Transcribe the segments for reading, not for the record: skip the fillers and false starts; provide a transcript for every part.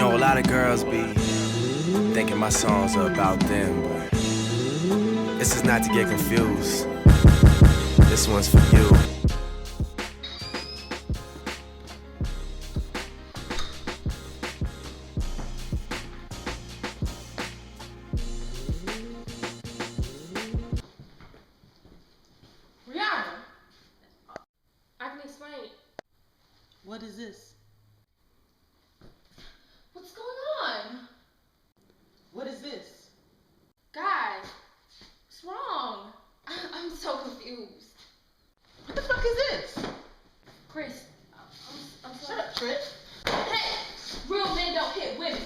know, a lot of girls be thinking my songs are about them, but this is not to get confused. This one's for you. I can explain. What is this? What's going on? What is this? Guys, what's wrong? I'm so confused. What the fuck is this? Chris, I'm Shut sorry. up, Trish. Hey, real men don't hit women.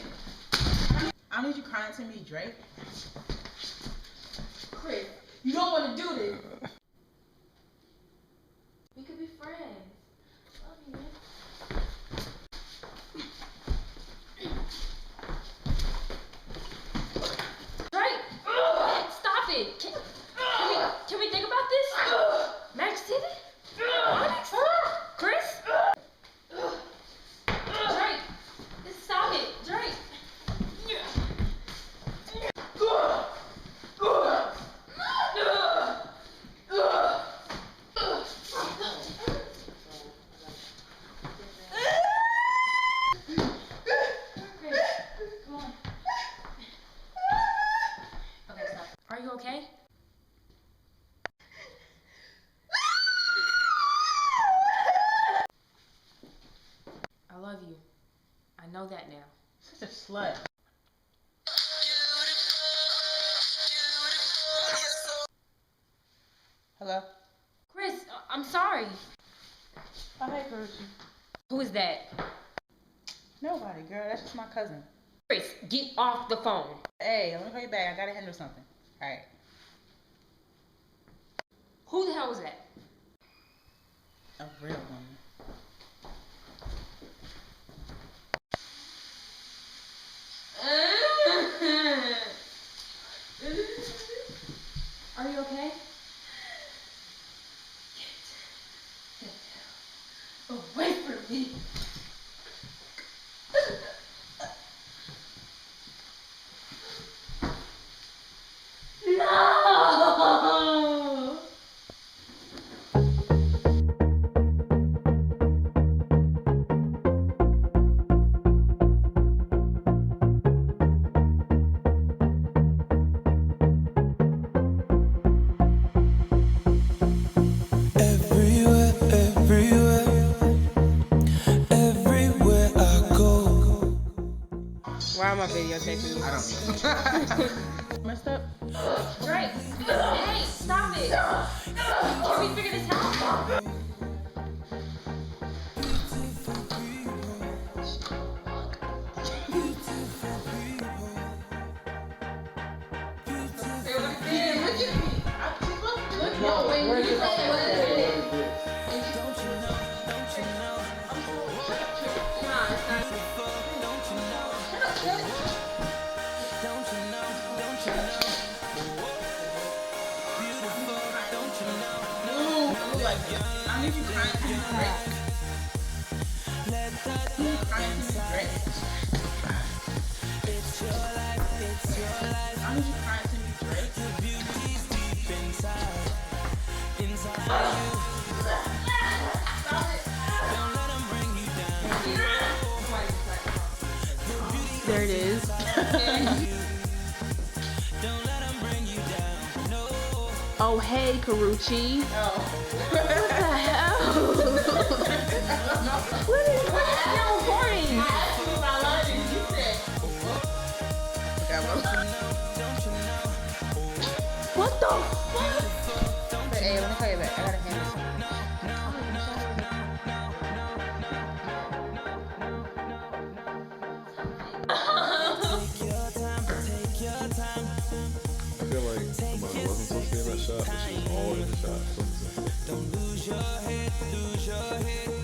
I need you crying to me, Drake. Chris, you don't want to do this. We could be friends. Love you, man. Drake, stop it. Can we think about this? Magic City? Onyx? Chris? Drake, stop it. Drake. Are you okay? I love you. I know that now. Such a slut. Hello? Chris, I'm sorry. Oh, hey, Percy. Who is that? Nobody, girl. That's just my cousin. Chris, get off the phone. Hey, let me call you back. I gotta handle something. Alright. Who the hell was that? A real woman. Are you okay? Get the hell away from me. No! Why am I videotaping you? I don't know. Messed up? Drake, hey, stop it. Can we figure this out? I need you crying to me, Drake. You crying to me, Drake. I need you crying to me, Drake. There it is. Oh, hey, Karuchi. Oh. What the hell? What is still recording? What the fuck? Hey, let me call you back. I gotta handle something. I feel like somebody wasn't supposed to be in that shot, but she was all in the shot. Don't lose your head, lose your head.